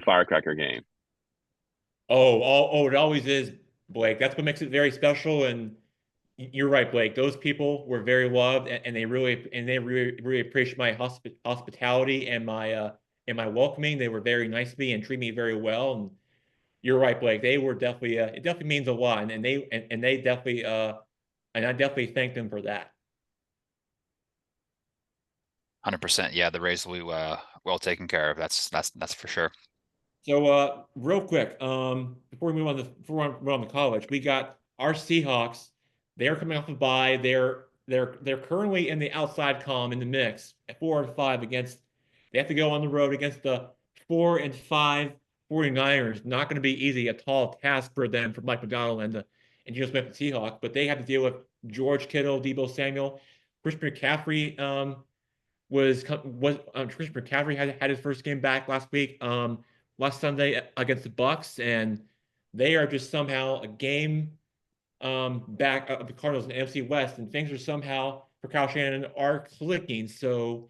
firecracker game. It always is, Blake. That's what makes it very special. And you're right, Blake. Those people were very loved, and they really appreciate my hospitality and my welcoming. They were very nice to me and treat me very well. And you're right, Blake. They were definitely it definitely means a lot, and they definitely and I definitely thank them for that. 100%. Yeah, the Rays will be well taken care of. That's for sure. So real quick, before we move on to college, we got our Seahawks. They're coming off a bye. They're currently in the outside column in the mix at 4-5 against. They have to go on the road against the 4-5 49ers. Not going to be easy, a tall task for them, for Mike McDonald and Geno Smith and Seahawks. But they have to deal with George Kittle, Debo Samuel, Christian McCaffrey. Christian McCaffrey had his first game back last week. Last Sunday against the Bucks, and they are just somehow a game back of the Cardinals in the NFC West, and things are somehow for Kyle Shanahan are clicking. So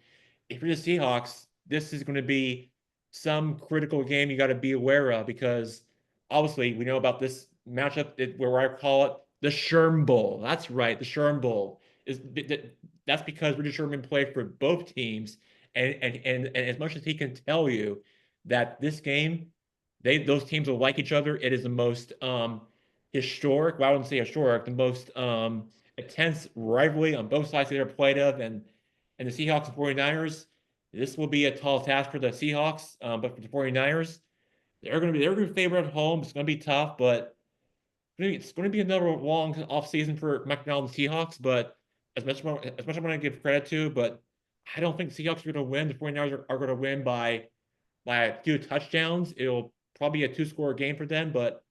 if you're the Seahawks, this is going to be some critical game you got to be aware of because obviously we know about this matchup where I call it the Sherm Bowl. That's right, the Sherm Bowl that's because Richard Sherman played for both teams, and as much as he can tell you that this game, those teams will like each other. It is the most historic. Well, I wouldn't say historic. The most intense rivalry on both sides they ever played of, and the Seahawks and 49ers. This will be a tall task for the Seahawks, but for the 49ers, they're going to favor at home. It's going to be tough, but it's going to be another long off season for McDonald and Seahawks. But as much as I want to give credit to, but I don't think the Seahawks are going to win. The 49ers are going to win by a few touchdowns. It'll probably be a two-score game for them. But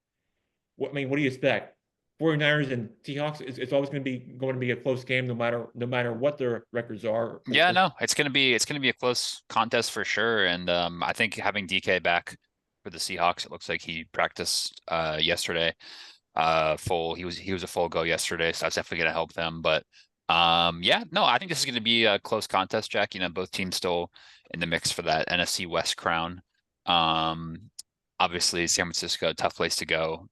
what do you expect? 49ers and Seahawks, it's always going to be a close game no matter what their records are. Yeah, no, it's gonna be a close contest for sure. And I think having DK back for the Seahawks, it looks like he practiced yesterday. He was a full go yesterday, so that's definitely gonna help them. But yeah, no, I think this is gonna be a close contest, Jack. Both teams still in the mix for that NFC West crown. Um, Obviously San Francisco, tough place to go.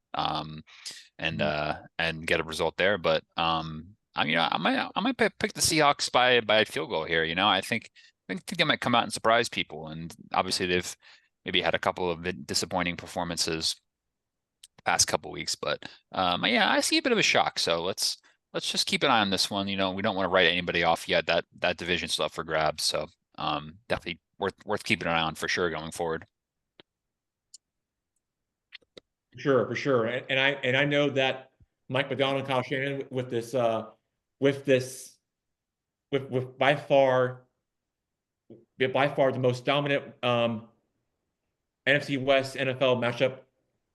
And get a result there. But I might pick the Seahawks by a field goal here. I think they might come out and surprise people. And obviously they've maybe had a couple of disappointing performances the past couple weeks. But yeah, I see a bit of a shock. So let's just keep an eye on this one. We don't want to write anybody off yet. That division's still up for grabs. So definitely worth keeping an eye on for sure going forward. For sure. And I know that Mike McDonald and Kyle Shanahan with this with by far the most dominant NFC West NFL matchup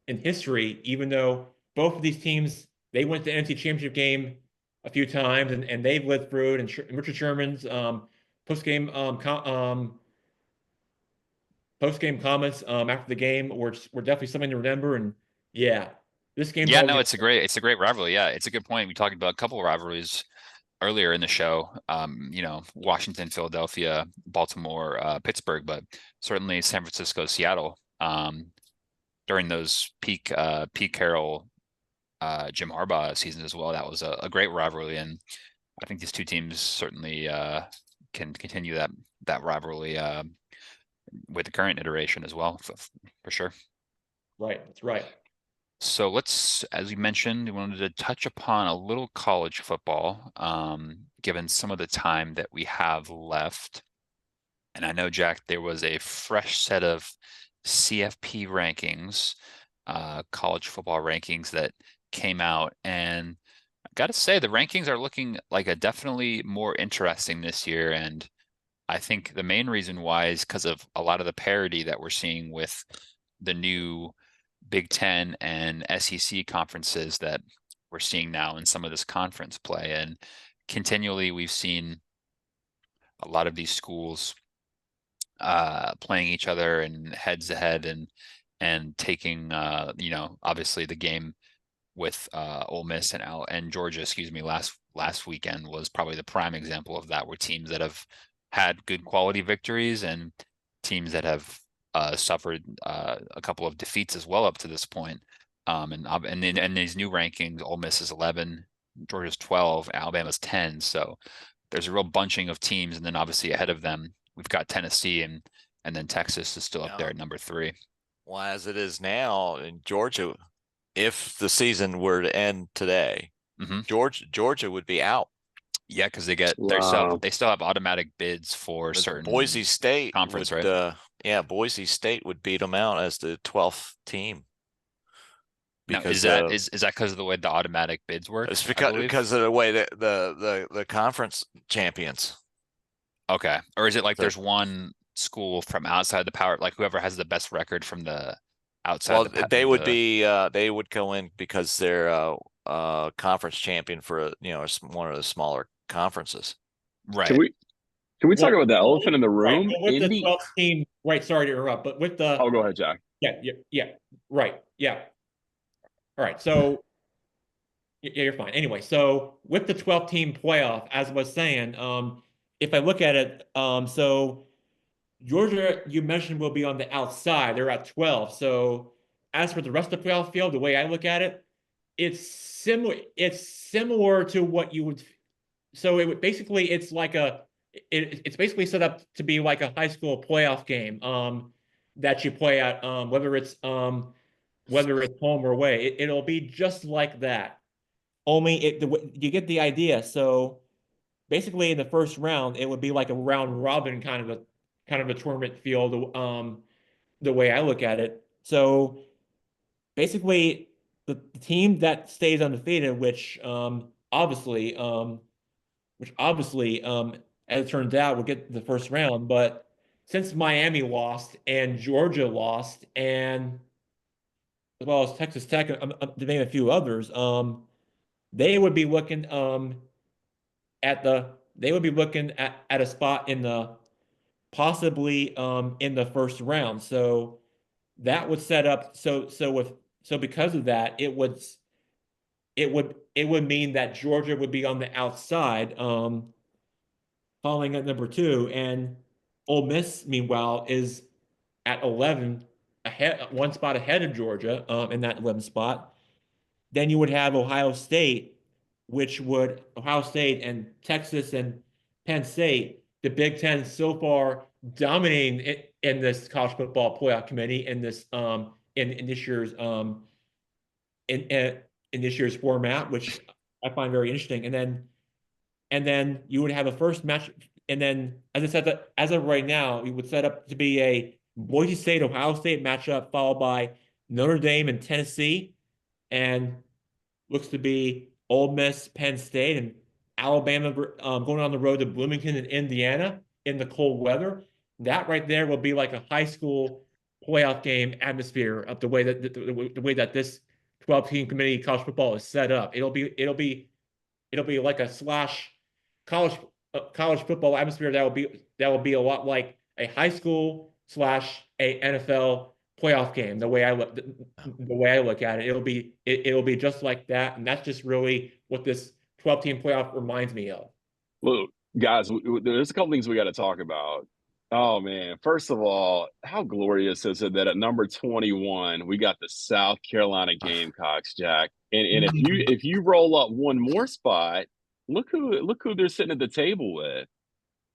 in history, even though both of these teams they went to the NFC Championship game a few times and they've lived through it. And Richard Sherman's post game comments after the game were definitely something to remember. And yeah, this game's Yeah, all no, it's a great rivalry. Yeah, it's a good point. We talked about a couple of rivalries earlier in the show. Washington, Philadelphia, Baltimore, Pittsburgh, but certainly San Francisco, Seattle. During those Pete Carroll, Jim Harbaugh seasons as well, that was a great rivalry, and I think these two teams certainly can continue that rivalry with the current iteration as well, for sure. right. That's right. So as we mentioned, we wanted to touch upon a little college football, given some of the time that we have left. And I know, Jack, there was a fresh set of CFP rankings, college football rankings that came out. And I got to say, the rankings are looking like a definitely more interesting this year. And I think the main reason why is because of a lot of the parity that we're seeing with the new Big Ten and SEC conferences that we're seeing now in some of this conference play. And continually, we've seen a lot of these schools playing each other and heads to head and taking obviously the game with Ole Miss and Georgia, excuse me, last weekend was probably the prime example of that, where teams that have had good quality victories and teams that have suffered a couple of defeats as well up to this point. And these new rankings, Ole Miss is 11, Georgia's 12, Alabama's 10. So there's a real bunching of teams, and then obviously ahead of them we've got Tennessee and then Texas is still up there at number 3. Well, as it is now in Georgia, if the season were to end today, Georgia would be out. Yeah, because they still have automatic bids for certain Boise State conference, would, right? Boise State would beat them out as the 12th team. Now, is that because of the way the automatic bids work? It's because of the way that the conference champions. Okay, or is it like there's one school from outside the power, like whoever has the best record from the outside? Well, they would go in because they're conference champion for one of the smaller conferences. Right. Can we talk about the elephant in the room? Right. With the 12th team, right? Sorry to interrupt, but with the go ahead, Jack. Yeah, right, yeah. All right, so yeah, you're fine. Anyway, so with the 12 team playoff, as I was saying, if I look at it, so Georgia, you mentioned, will be on the outside. They're at 12. So as for the rest of the playoff field, the way I look at it, it's similar. It's similar to what you would. So it would basically, it's basically set up to be like a high school playoff game that you play at, whether it's home or away. It'll be just like that. Only you get the idea. So basically, in the first round, it would be like a round robin kind of a tournament field. The way I look at it. So basically, the team that stays undefeated, which obviously, as it turns out, will get the first round. But since Miami lost and Georgia lost, and as well as Texas Tech, to name a few others, they would be looking at a spot in the possibly in the first round. So that would set up so because of that, it would mean that Georgia would be on the outside, falling at number two, and Ole Miss, meanwhile, is at 11, ahead, one spot ahead of Georgia, in that 11th spot. Then you would have Ohio State and Texas and Penn State, the Big Ten so far dominating it in this college football playoff committee in this in this year's in, in in this year's format, which I find very interesting. And then you would have a first match, and then as I said, that as of right now, you would set up to be a Boise State Ohio State matchup, followed by Notre Dame and Tennessee, and looks to be Ole Miss, Penn State, and Alabama, going on the road to Bloomington and Indiana in the cold weather. That right there will be like a high school playoff game atmosphere of the way that this 12-team committee college football is set up. It'll be like a slash college football atmosphere that will be a lot like a high school slash a NFL playoff game. The way I look at it, it'll be just like that, and that's just really what this 12-team playoff reminds me of. Look, guys, there's a couple things we got to talk about. Oh man, first of all, how glorious is it that at number 21 we got the South Carolina Gamecocks, Jack. And if you roll up one more spot, look who they're sitting at the table with.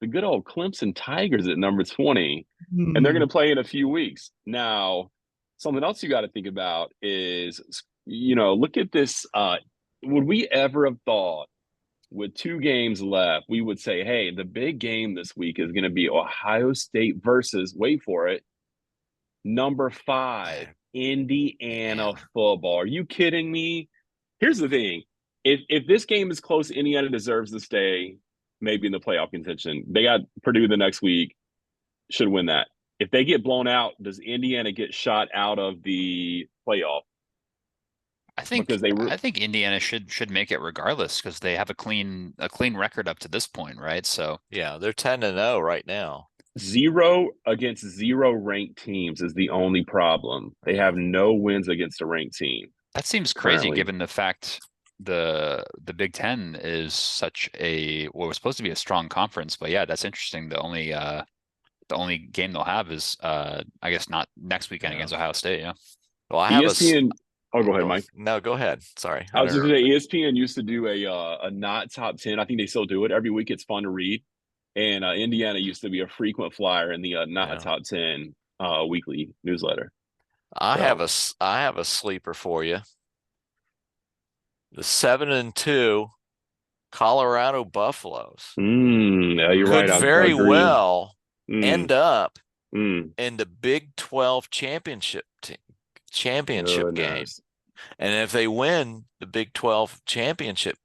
The good old Clemson Tigers at number 20. And they're going to play in a few weeks. Now, something else you got to think about is, look at this. Would we ever have thought with 2 games left, we would say, hey, the big game this week is going to be Ohio State versus, wait for it, number 5, Indiana football. Are you kidding me? Here's the thing. If this game is close, Indiana deserves to stay maybe in the playoff contention. They got Purdue the next week, should win that. If they get blown out, does Indiana get shot out of the playoff? I think Indiana should make it regardless because they have a clean record up to this point, right? So Yeah, they're 10-0 right now. 0 against 0 ranked teams is the only problem. They have no wins against a ranked team. that seems crazy Currently. given the fact the Big Ten is such what was supposed to be a strong conference. But yeah, that's interesting. The only game they'll have is I guess not next weekend against Ohio State. Yeah. Well, I have ESPN. Oh, go ahead, Mike. No, go ahead. Sorry. I was just going to say ESPN used to do a not top 10. I think they still do it every week. It's fun to read. And Indiana used to be a frequent flyer in the not top 10 weekly newsletter. I have a sleeper for you. The 7-2 Colorado Buffaloes. Yeah, you're right. Could very well end up in the Big 12 championship game. And if they win the Big 12 championship,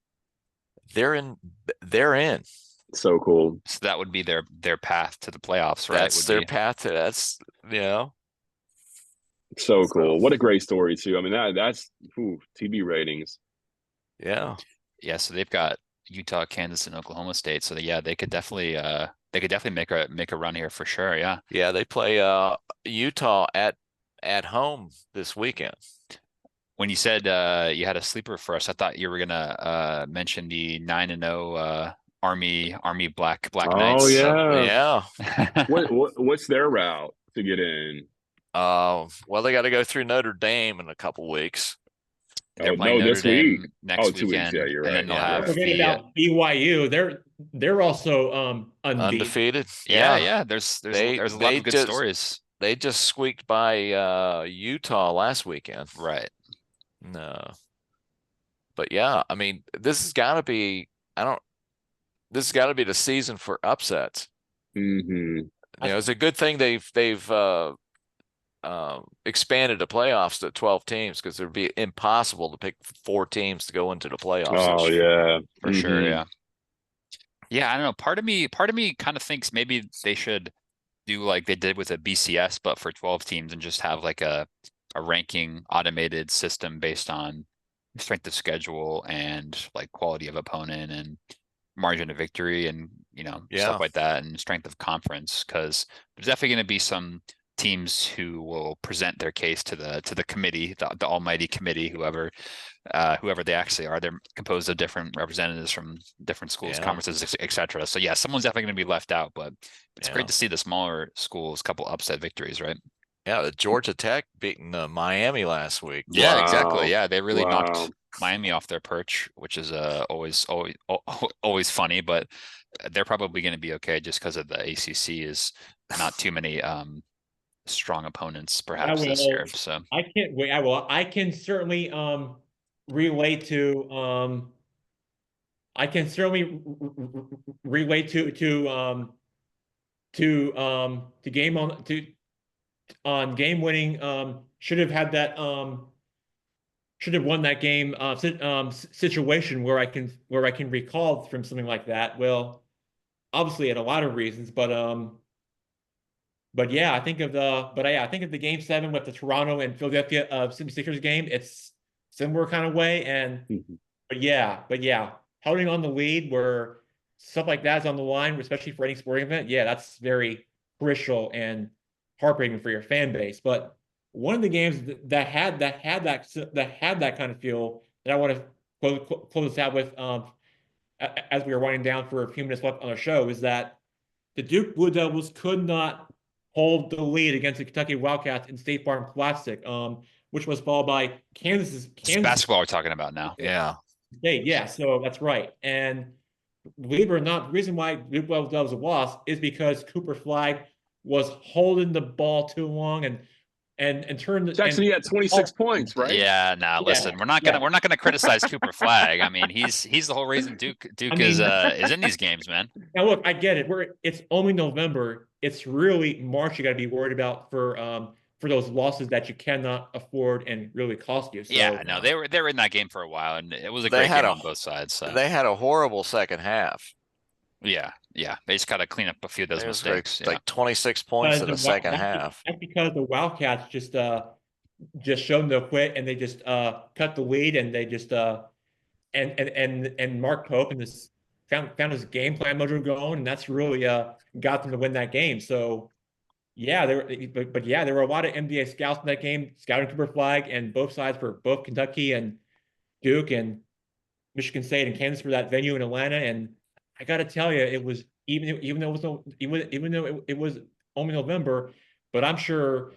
they're in. So cool. So that would be their path to the playoffs, right? That's their path to that's. So cool. What a great story too. I mean that's TV ratings. Yeah. Yeah, so they've got Utah, Kansas, and Oklahoma State. So yeah, they could definitely make a run here for sure. Yeah. Yeah, they play Utah at home this weekend. When you said you had a sleeper for us, I thought you were gonna mention the 9-0 Army Black Knights. Oh yeah. Yeah. What's their route to get in? Well, they got to go through Notre Dame in a couple weeks. They're playing Notre Dame next 2 weekend. weeks. Yeah, you're right. And then they'll have Forgetting about BYU, they're also undefeated. Yeah. There's a lot of good stories. They just squeaked by Utah last weekend. Right. No. But yeah, I mean, this has got to be the season for upsets. Mm-hmm. It's a good thing they've expanded the playoffs to 12 teams because it'd be impossible to pick 4 teams to go into the playoffs. Oh yeah, for sure. Yeah. Yeah, I don't know. Part of me kind of thinks maybe they should do like they did with a BCS, but for 12 teams and just have like a ranking automated system based on strength of schedule and like quality of opponent and margin of victory and stuff Yeah. like that, and strength of conference, because there's definitely going to be some teams who will present their case to the committee, the almighty committee, whoever they actually are. They're composed of different representatives from different schools, Yeah. conferences, etc. So yeah, someone's definitely going to be left out, but it's great Yeah. to see the smaller schools couple upset victories, right? Yeah. The Georgia Tech beating Miami last week. Yeah, exactly. Wow. Yeah, they really Wow. knocked Miami off their perch, which is always funny, but they're probably going to be okay just because of the ACC is not too many strong opponents I perhaps this will. year. So I can't wait. I will. I can certainly relate to I can certainly relate to game on game winning should have had that should have won that game situation where I can recall from something like that. Well, obviously, had a lot of reasons, but yeah, I think of the game seven with the Toronto and Philadelphia 76ers game. It's similar kind of way, and Mhm. but yeah, holding on the lead where stuff like that is on the line, especially for any sporting event. Yeah, that's very crucial and heartbreaking for your fan base. But one of the games that had that kind of feel that I want to close this out with, as we are winding down for a few minutes left on the show, is that the Duke Blue Devils could not hold the lead against the Kentucky Wildcats in State Farm Classic, which was followed by it's Kansas basketball we're talking about now. Yeah. State. Yeah, so that's right. And believe it or not, the reason why Duke Blue Devils lost is because Cooper Flag was holding the ball too long and turned Jackson, and you had 26 oh points, right? Yeah, nah, yeah, listen, we're not yeah. gonna criticize Cooper Flag. I mean, he's the whole reason I Duke mean, is in these games, man. now look, I get it. It's only November. It's really March you got to be worried about for those losses that you cannot afford and really cost you. Yeah, So no, Yeah. they were in that game for a while, and it was a They great had game a on both sides. So they had a horrible second half. yeah, they just gotta clean up a few of those It was mistakes. Yeah, like 26 points in the second half. that's because the Wildcats just showed them to quit and they just cut the lead and they just and Mark Pope and this found his game plan mojo going and that's really got them to win that game. So yeah, but yeah, there were a lot of NBA scouts in that game, scouting Cooper Flag and both sides for both Kentucky and Duke and Michigan State and Kansas for that venue in Atlanta. And I got to tell you, it was even though it was no, even though it was only November, but I'm sure,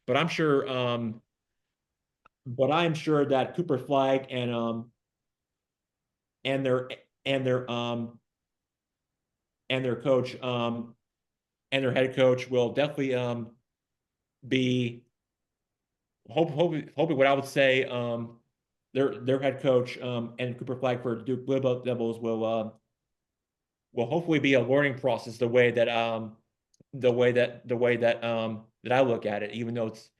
but I'm sure, but I'm sure that Cooper Flag and their and their and their coach and their head coach will definitely be hopefully what I would say their head coach and Cooper Flag for Duke Blue Devils will hopefully be a learning process the way that that I look at it, even though it's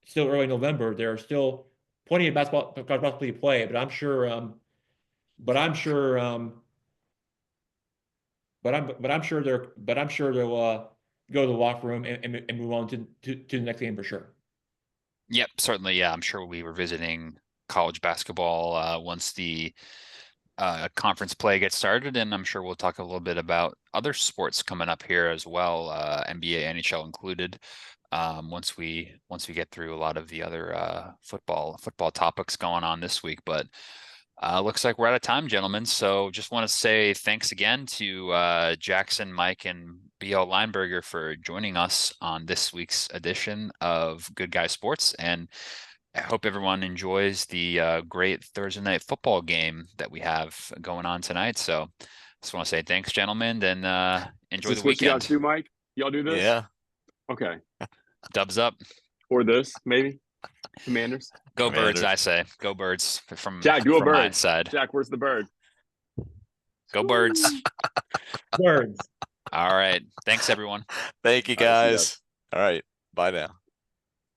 still early November, there are still plenty of basketball to play, but I'm sure but I'm sure they'll go to the locker room and move on to the next game for sure. yep, certainly. Yeah, I'm sure we'll be revisiting college basketball once the conference play gets started, and I'm sure we'll talk a little bit about other sports coming up here as well, NBA, NHL included. Once we get through a lot of the other football topics going on this week, but looks like we're out of time, gentlemen. So just want to say thanks again to Jackson, Mike, and BL Lineberger for joining us on this week's edition of Good Guy Sports. And I hope everyone enjoys the great Thursday night football game that we have going on tonight. So just want to say thanks, gentlemen, and Is enjoy the this what you guys weekend. do, Mike? Y'all do this? Yeah. Okay. Dubs up. Or this, maybe? Commanders? Go Birds, Commanders. I say. Go Birds from Jack, do a my bird. side. Jack, where's the bird? Go Birds. Words. All right. Thanks, everyone. Thank you, All right, see ya. guys. All right. Bye now.